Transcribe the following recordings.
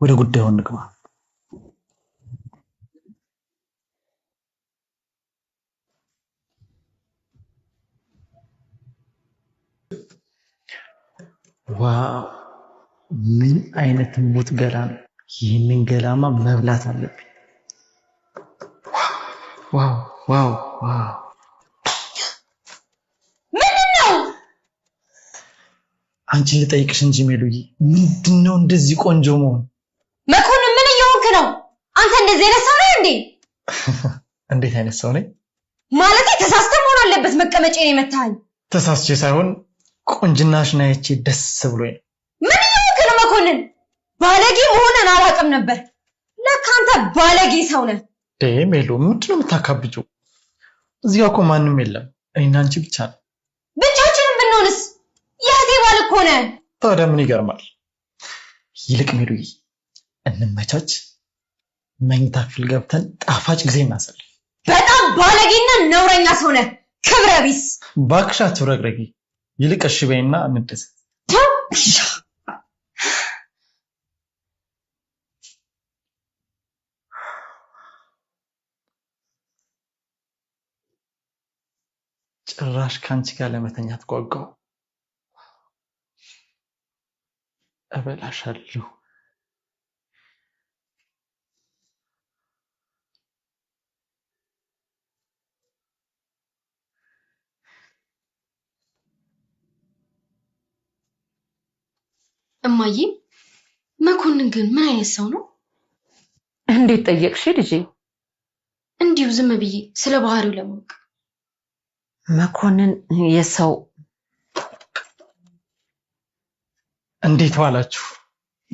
ወደ ጉዳዩ እንግባ። ዋው ምን አይነት ሙት ገላ ነው! ይህንን ገላማ መብላት አለብኝ። ዋው ዋው ዋው! ምንድነው? አንቺን ልጠይቅሽ እንጂ ሜሉዬ፣ ምንድነው እንደዚህ ቆንጆ መሆን? መኮንን ምን እየሆንክ ነው? አንተ እንደዚህ አይነት ሰው ነህ እንዴ? እንዴት አይነት ሰው ነኝ? ማለቴ ተሳስተህ መሆን አለበት መቀመጫዬን የመታኸኝ። ተሳስቼ ሳይሆን ቆንጅናሽን አይቼ ደስ ብሎኝ። ምን እየሆንክ ነው መኮንን? ባለጌ መሆንን አላውቅም ነበር። ለካ አንተ ባለጌ ሰው ነህ። ሜሉ ምንድነው የምታካብጂው? እዚህ ጋር እኮ ማንም የለም፣ እኔና አንቺ ብቻ ነን። ብቻችንን ብንሆንስ? የእህቴ ባል እኮ ነህ። ታዲያ ምን ይገርማል? ይልቅ ሜሉዬ እንመቻች፣ መኝታ ክፍል ገብተን ጣፋጭ ጊዜ እናሳልፍ። በጣም ባለጌና ነውረኛ ሰው ነህ፣ ክብረ ቢስ። እባክሽ አትረግረጊ። ይልቅ እሺ በይና እንደሰት። ጭራሽ ካንቺ ጋር ለመተኛት ጓጓው። እበላሻለሁ። እማዬ መኮንን ግን ምን አይነት ሰው ነው? እንዴት ጠየቅሽ ልጄ? እንዲሁ ዝም ብዬ ስለ ባህሪው ለማወቅ። መኮንን የሰው እንዴት ዋላችሁ?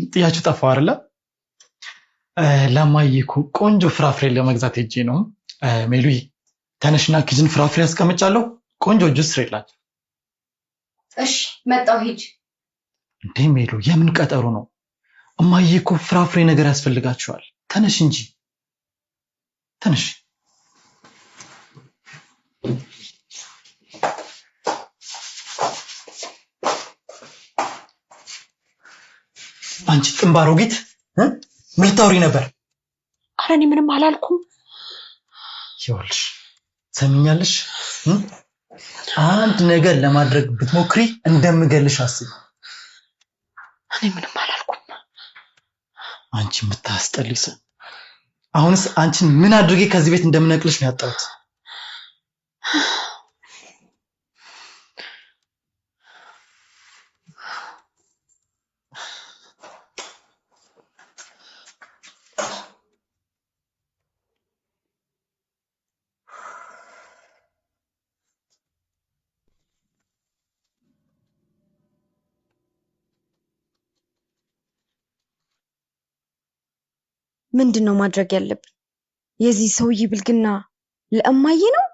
ጥያችሁ ጠፋው አይደለ? ለማዬ እኮ ቆንጆ ፍራፍሬ ለመግዛት ሄጄ ነው። ሜሉዬ ተነሽና ኪችን ፍራፍሬ አስቀምጫለሁ። ቆንጆ ጁስ ስሬላችሁ። እሺ መጣሁ። ሂጅ። እንዴ ሜሉ የምን ቀጠሮ ነው? እማዬ እኮ ፍራፍሬ ነገር ያስፈልጋቸዋል። ተነሽ እንጂ ተነሽ። አንቺ ጥንባሮጊት ምን ልታወሪ ነበር? ኧረ እኔ ምንም አላልኩም። ይኸውልሽ ሰሚኛለሽ? አንድ ነገር ለማድረግ ብትሞክሪ እንደምገልሽ አስቢ። እኔ ምንም አላልኩም። አንቺ የምታስጠልይ። አሁንስ አንቺን ምን አድርጌ ከዚህ ቤት እንደምነቅልሽ ነው ያጣሁት። ምንድነው ማድረግ ያለብን? የዚህ ሰውዬ ብልግና ለእማዬ ነው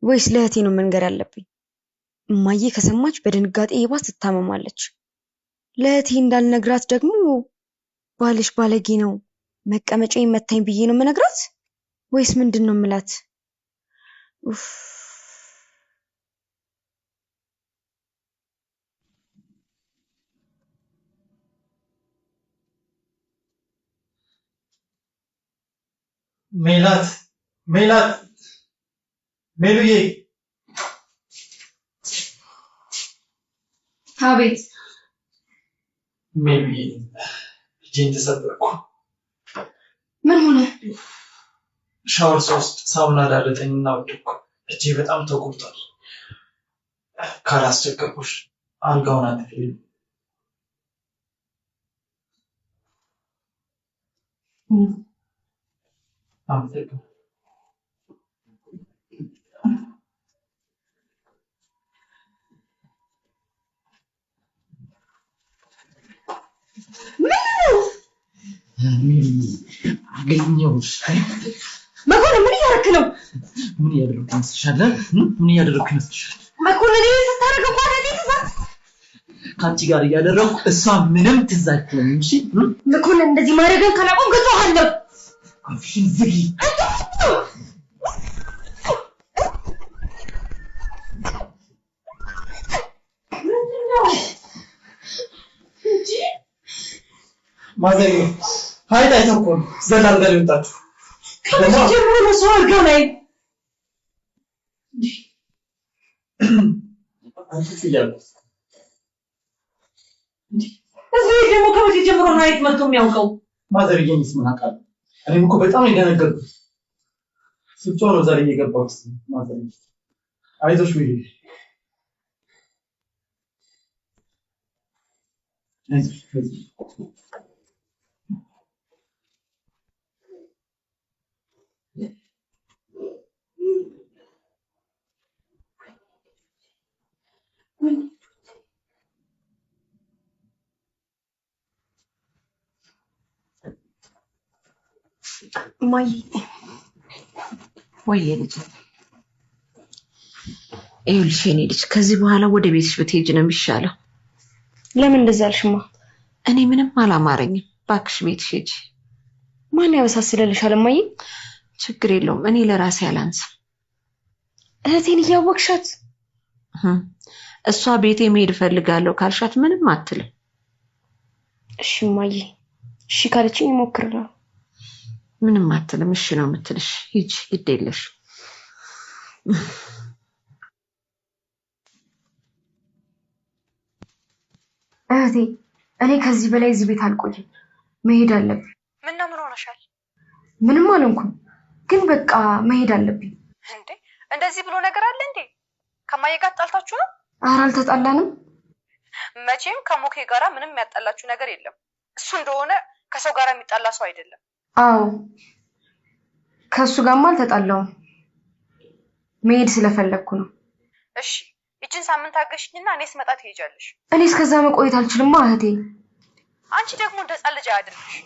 ወይስ ለእህቴ ነው መንገር ያለብኝ? እማዬ ከሰማች በድንጋጤ ይባስ ትታመማለች። ለእህቴ እንዳልነግራት ደግሞ ባልሽ ባለጌ ነው መቀመጫዬን መታኝ ብዬ ነው የምነግራት ወይስ ምንድነው የምላት? ኡፍ ሜላት ሜሉዬ። አቤት። ሜሉዬ እጄን ተሰበርኩ። ምን ሆነ? ሻወር ሶስት ሳሙና ዳለጠኝና ወደቅኩ። እጄ በጣም ተጎድቷል። ካላስቸገርኩሽ አልጋውን አጥፊልኝ። አመሰግናለሁ። አገኘሁሽ። መኮንን ምን እያደረክ ነው? ምን እያደረኩ ይመስልሻል? ምን እያደረኩ ይመስልሻል? መኮንን ይሄን ስታደርግ እንኳን እኔ ትዛት ከአንቺ ጋር እያደረኩ እሷ ምንም ትዝ አትልም። እሺ መኮንን እንደዚህ ማድረግን ካላቆም ገጽሃለሁ። አፍሽን ዝጊ። ማዘር ሀይት አይተው እኮ ነው ዘላል ጋር ይወጣችሁ ከመቼ ጀምሮ ነው ሰው አልጋ ላይ አንቺ ይያሉ እዚህ ደግሞ ከመቼ ጀምሮ ነው ሀይት መጥቶ የሚያውቀው? ማዘርዬንስ ምን አውቃለሁ? እኔም እኮ በጣም የደነገጥኩት ስልቷ ነው ዛሬ እየገባው ማዘርዬ አይዞሽ ወይ ማይ ወይ ልጅ ይኸውልሽ የኔ ልጅ ከዚህ በኋላ ወደ ቤትሽ ብትሄጂ ነው የሚሻለው። ለምን እንደዛ አልሽማ? እኔ ምንም አላማረኝም። እባክሽ ቤትሽ ሂጂ። ማን ያበሳስለልሻል እማዬ? ችግር የለውም እኔ ለራሴ አላንስም። እህቴን እያወቅሻት እሷ ቤቴ መሄድ እፈልጋለሁ ካልሻት ምንም አትልም። እሺ እማዬ፣ እሺ ካለችኝ እሞክራለሁ። ምንም አትልም። እሺ ነው የምትልሽ። ሂጂ ግድ የለሽ። እህቴ እኔ ከዚህ በላይ እዚህ ቤት አልቆይም፣ መሄድ አለብኝ። ምን ሆነሻል? ምንም አልሆንኩም፣ ግን በቃ መሄድ አለብኝ። እንዴ እንደዚህ ብሎ ነገር አለ እንዴ? ከማዬ ጋር ተጣልታችሁ ነው? ኧረ አልተጣላንም። መቼም ከሞኬ ጋራ ምንም ያጣላችሁ ነገር የለም። እሱ እንደሆነ ከሰው ጋር የሚጣላ ሰው አይደለም። አዎ ከእሱ ጋርማ አልተጣላውም፣ መሄድ ስለፈለግኩ ነው። እሺ ይችን ሳምንት አገሽኝና እኔ ስመጣ ትሄጃለሽ። እኔ እስከዛ መቆየት አልችልማ እህቴ። አንቺ ደግሞ እንደ ሕፃን ልጅ አያድርግሽ።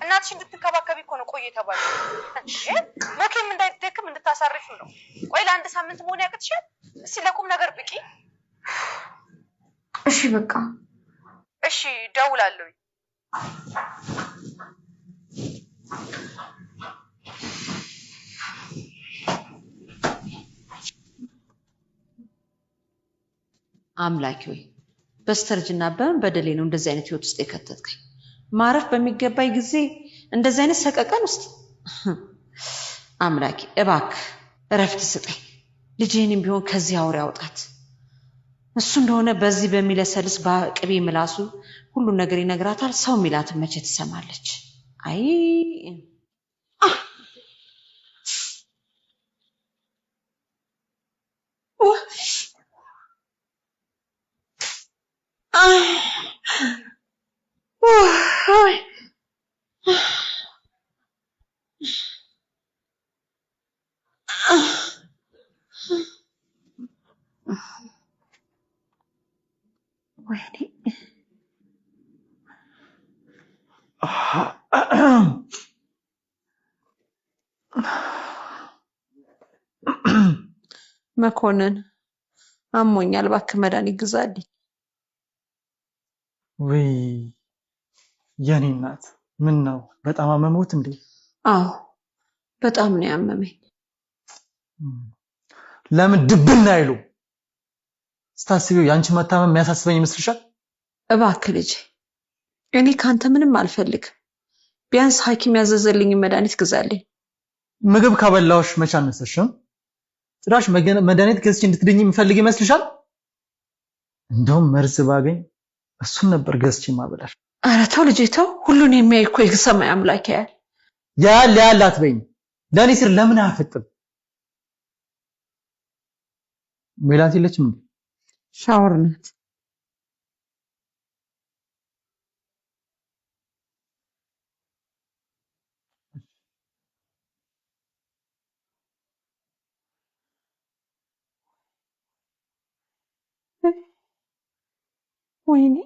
እናትሽ እንድትከባከቢ እኮ ነው ቆይ የተባለው። ሞኬም እንዳይደክም እንድታሳርፊው ነው። ቆይ ለአንድ ሳምንት መሆን ያቅትሻል? እስቲ ለቁም ነገር ብቂ። እሺ በቃ እሺ ደውላለሁ። አምላኬ ሆይ በስተርጅና በደሌ ነው እንደዚህ አይነት ህይወት ውስጥ የከተትከኝ። ማረፍ በሚገባኝ ጊዜ እንደዚህ አይነት ሰቀቀን ውስጥ አምላኬ እባክህ እረፍት ስጠኝ። ልጄንም ቢሆን ከዚህ አውሬ አውጣት። እሱ እንደሆነ በዚህ በሚለሰልስ በቅቤ ምላሱ ሁሉን ነገር ይነግራታል። ሰው ሚላትን መቼ ትሰማለች? አይ መኮንን አሞኛል፣ እባክህ መድኃኒት ግዛልኝ። ወይ የኔ እናት ምን ነው በጣም አመመውት እንዴ? አዎ በጣም ነው ያመመኝ። ለምን ድብና አይሉ? ስታስቢው ያንቺ መታመም የሚያሳስበኝ ይመስልሻል? እባክህ ልጄ እኔ ካንተ ምንም አልፈልግም። ቢያንስ ሐኪም ያዘዘልኝ መድኃኒት ግዛልኝ። ምግብ ካበላውሽ መቼ አነሰሽም? ጭራሽ መድኃኒት ገዝቼ እንድትድኝ የሚፈልግ ይመስልሻል? እንደውም መርዝ ባገኝ እሱን ነበር ገዝቼ ማበላሽ። ኧረ ተው ልጄ ተው። ሁሉን የሚያይ እኮ የሰማይ አምላክ ያያል። ያለ አትበይኝ። ለእኔ ስር ለምን አያፈጥም? ሜላት የለችም እንዴ? ሻወር ናት። ወይኔ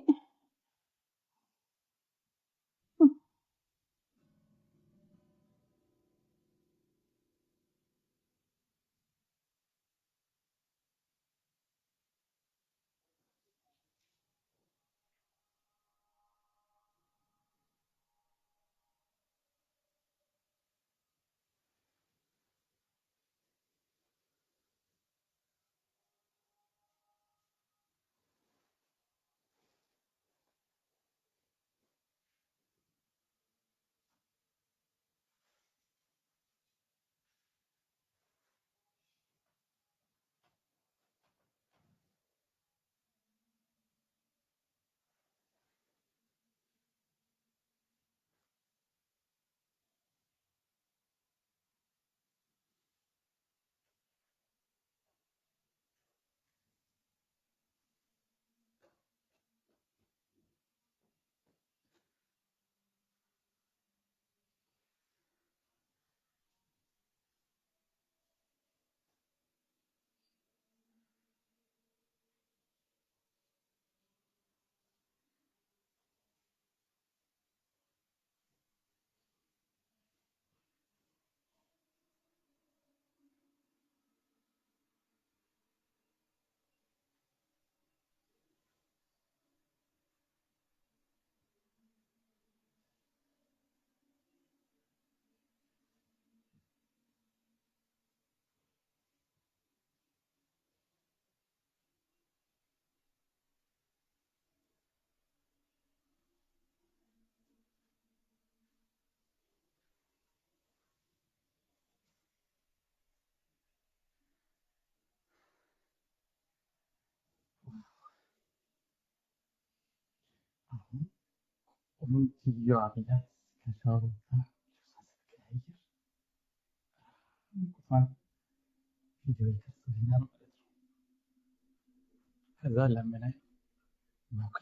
ሴትዮዋ ብላ ከሻወር ቪዲዮ ይከፍትልኛል ማለት ነው። ከዛ ለምን ሞኪ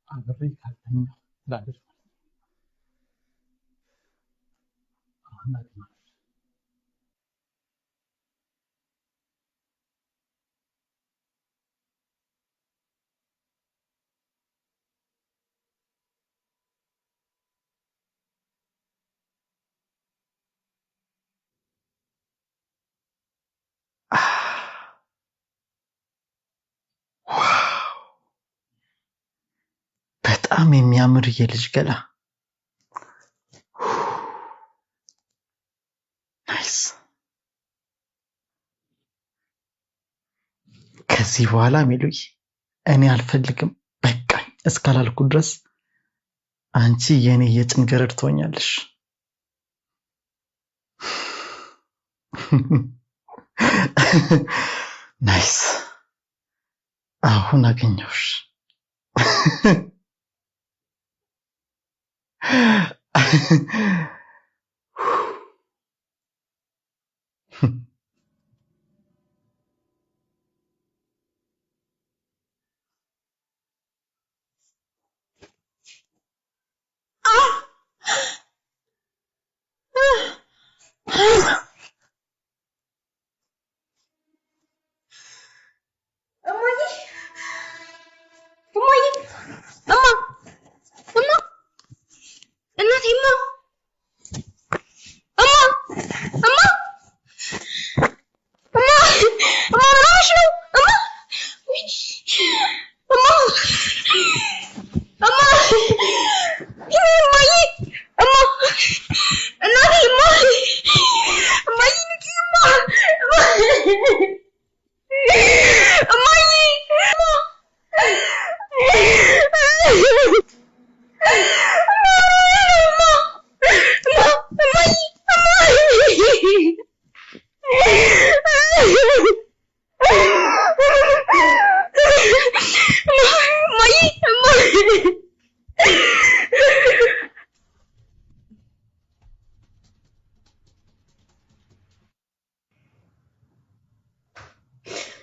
አብሬ ካልተኛ ትላለች ማለት ነው። አሁን አግኝቼ በጣም የሚያምር የልጅ ገላ ናይስ። ከዚህ በኋላ ሜሉዬ እኔ አልፈልግም በቃኝ እስካላልኩ ድረስ አንቺ የኔ የጭንገረድ ትሆኛለሽ። ናይስ አሁን አገኘሁሽ።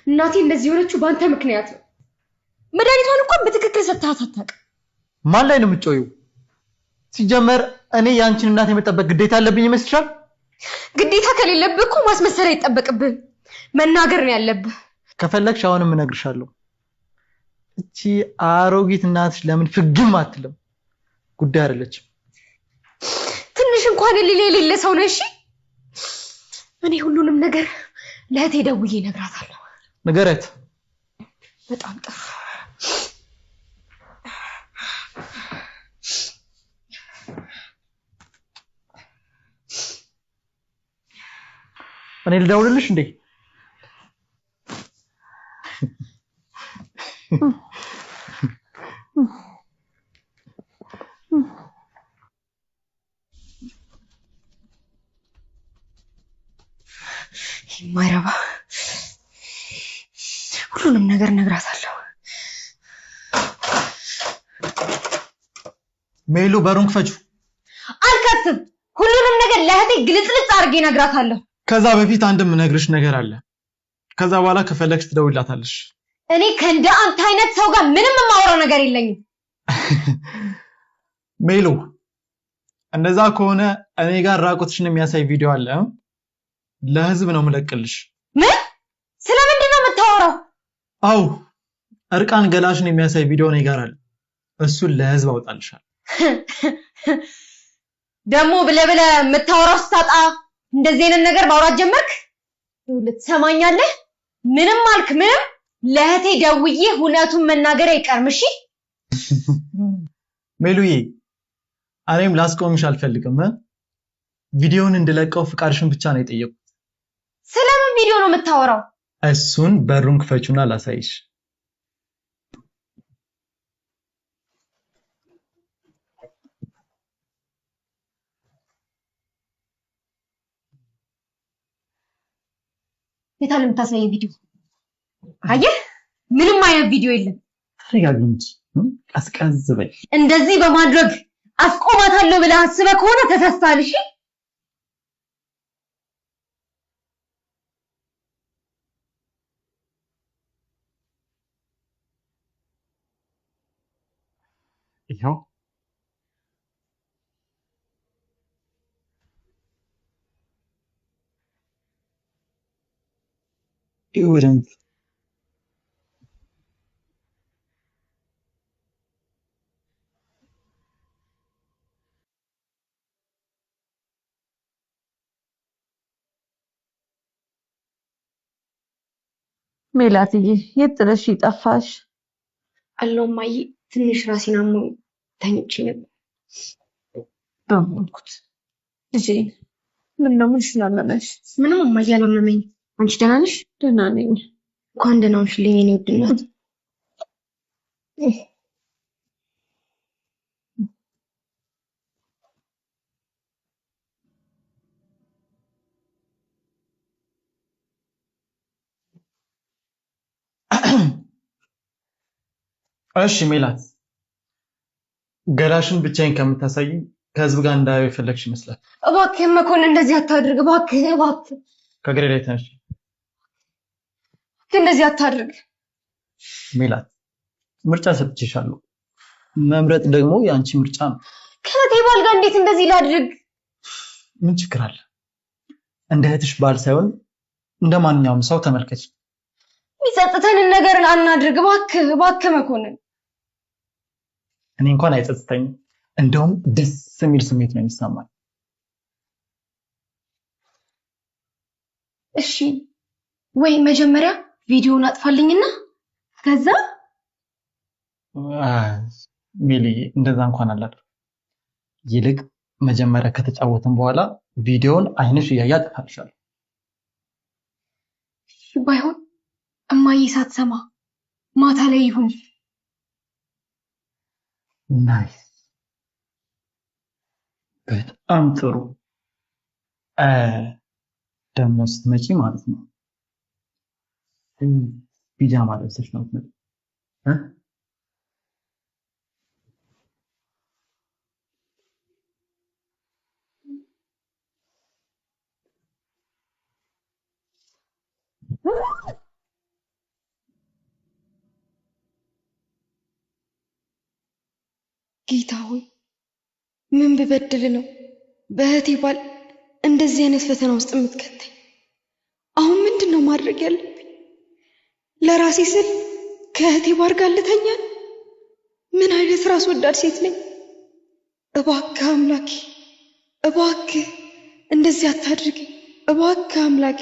እናቴ እንደዚህ ሆነችው ባንተ ምክንያት ነው። መድኃኒቷን እንኳን በትክክል ሰጥታት አታውቅም። ማን ላይ ነው የምትጮይው? ሲጀመር እኔ ያንቺን እናት የመጠበቅ ግዴታ አለብኝ ይመስልሻል? ግዴታ ከሌለብህ እኮ ማስመሰል አይጠበቅብህ፣ መናገር ነው ያለብህ። ከፈለግሽ አሁንም እነግርሻለሁ። እቺ አሮጊት እናትሽ ለምን ፍግም አትልም? ጉዳይ አይደለችም። ትንሽ እንኳን የሌለ ሰው ነሽ። እኔ ሁሉንም ነገር ለእህቴ ደውዬ እነግራታለሁ። ንገረት። በጣም ጥሩ። እኔ ልደውልልሽ እንዴ? ማይረባ ሁሉንም ነገር እነግራታለሁ። ሜሉ በሩን ክፈችው። አልከፍትም። ሁሉንም ነገር ለእህቴ ግልጽልጽ አድርጌ እነግራታለሁ። ከዛ በፊት አንድም እነግርሽ ነገር አለ። ከዛ በኋላ ከፈለግሽ ትደውልላታለሽ። እኔ ከእንደ አንተ አይነት ሰው ጋር ምንም የማወራው ነገር የለኝም። ሜሉ እንደዛ ከሆነ እኔ ጋር ራቁትሽን የሚያሳይ ቪዲዮ አለ። ለህዝብ ነው የምለቅልሽ። ምን? ስለምንድን ነው የምታወራው? አው እርቃን ገላሽን የሚያሳይ ቪዲዮ ነው ይጋራል። እሱን ለህዝብ አውጣልሻል። ደሞ ብለብለ የምታወራው ስታጣ እንደዚህ አይነት ነገር ማውራት ጀመርክ? ልትሰማኛለህ? ምንም አልክ ምንም ለእህቴ ደውዬ ሁነቱን መናገር አይቀርም። እሺ ሜሉዬ እኔም ላስቆምሽ አልፈልግም። ቪዲዮውን እንድለቀው ፍቃድሽን ብቻ ነው የጠየቁት። ስለምን ቪዲዮ ነው የምታወራው? እሱን በሩን ክፈቹና ላሳይሽ። የታለ የምታሳየኝ ቪዲዮ? አየህ ምንም አይነት ቪዲዮ የለም። ተረጋጊ እንጂ ቀዝቀዝ በይ። እንደዚህ በማድረግ አስቆማታለሁ ብለህ አስበህ ከሆነ ተሳስተሃል። እሺ ይኸው በደንብ ሜላትዬ የት ጥለሽ ጠፋሽ? አለው እማዬ፣ ትንሽ ራሴን አሞኝ ተኝቼ ነበር። በሞልኩት ልጄ ምን ነው ምንሽ አመመሽ? ምንም እማዬ አላመመኝ። አንቺ ደህና ነሽ? ደህና ነኝ። እንኳን ደህና ሆንሽልኝ የኔ ውድ እናት። እሺ ሜላት፣ ገላሽን ብቻዬን ከምታሳይ ከህዝብ ጋር እንዳየው የፈለግሽ ይመስላል። እባክህ መኮንን እንደዚህ አታድርግ። እባክህ ከእግሬ ላይ ተነሽ እንደዚህ አታድርግ። ሜላት፣ ምርጫ ሰጥቼሻለሁ። መምረጥ ደግሞ የአንቺ ምርጫ ነው። ከእህቴ ባል ጋር እንዴት እንደዚህ ላድርግ? ምን ችግር አለ? እንደ እህትሽ ባል ሳይሆን እንደ ማንኛውም ሰው ተመልከች። የሚጸጽተንን ነገር አናድርግ። እባክህ መኮንን። እኔ እንኳን አይጸጽተኝም። እንደውም ደስ የሚል ስሜት ነው የሚሰማኝ። እሺ ወይ መጀመሪያ ቪዲዮውን አጥፋልኝና ከዛ ሚሊ፣ እንደዛ እንኳን አላደርግም። ይልቅ መጀመሪያ ከተጫወትን በኋላ ቪዲዮውን አይንሽ እያየ አጥፋልሻለሁ። ባይሆን እማዬ ሳትሰማ ማታ ላይ ይሁን። ናይስ፣ በጣም ጥሩ። ደግሞ ስትመጪ ማለት ነው ፒጃማ ለብሰሽ ነው የምትመጪው እ ጌታ ሆይ ምን ብበድል ነው በእህቴ ባል እንደዚህ አይነት ፈተና ውስጥ የምትከተኝ? አሁን ምንድን ነው ማድረግ ያለብኝ? ለራሴ ስል ከእህቴ ባል ጋር ልተኛ? ምን አይነት ራስ ወዳድ ሴት ነኝ? እባክህ አምላኬ፣ እባክህ እንደዚህ አታድርገኝ። እባክህ አምላኬ።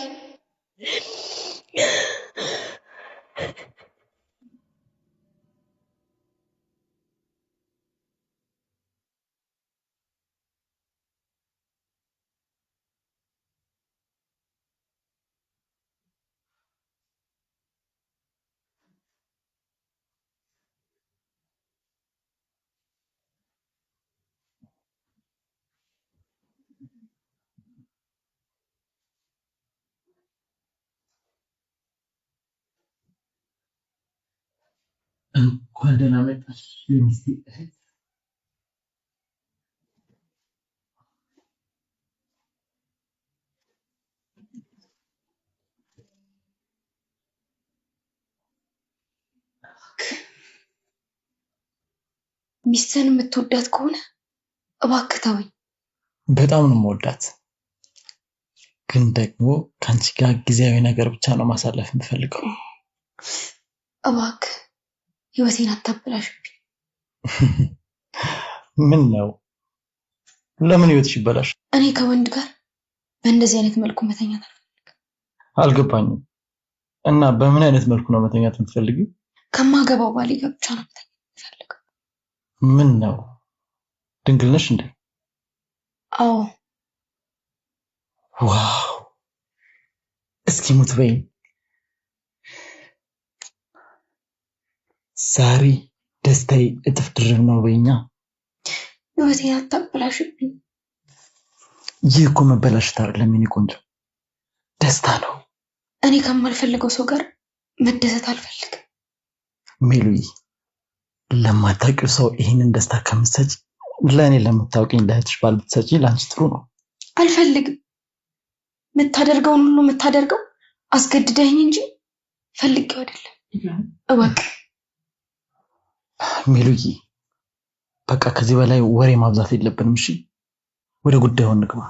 እንኳን ደህና መጣሽ የሚስቴ እህት። ሚስትህን የምትወዳት ከሆነ እባክህ ተወኝ። በጣም ነው የምወዳት፣ ግን ደግሞ ከአንቺ ጋር ጊዜያዊ ነገር ብቻ ነው ማሳለፍ የምፈልገው። እባክህ ህይወቴን አታበላሽብኝ። ምን ነው? ለምን ህይወትሽ ይበላሽ? እኔ ከወንድ ጋር በእንደዚህ አይነት መልኩ መተኛት አልፈልግም። አልገባኝም። እና በምን አይነት መልኩ ነው መተኛት የምትፈልጊው? ከማገባው ባሌ ጋር ብቻ ነው መተኛት የምፈልገው። ምን ነው? ድንግል ነሽ እንዴ? አዎ። ዋው! እስኪ ሙት በይኝ። ዛሬ ደስታዬ እጥፍ ድርብ ነው በይኛ። ህይወቴን አታበላሽብኝ። ይህ እኮ መበላሸት አይደለም የኔ ቆንጆ፣ ደስታ ነው። እኔ ከማልፈልገው ሰው ጋር መደሰት አልፈልግም። ሜሉይ፣ ለማታውቂው ሰው ይህንን ደስታ ከምትሰጪ ለእኔ ለምታውቂኝ ለእህትሽ ባል ብትሰጪኝ ለአንቺ ጥሩ ነው። አልፈልግም። የምታደርገውን ሁሉ የምታደርገው አስገድደኝ እንጂ ፈልጌው አይደለም። እወቅ ሜሉዬ፣ በቃ ከዚህ በላይ ወሬ ማብዛት የለብንም። እሺ ወደ ጉዳዩ እንግባ።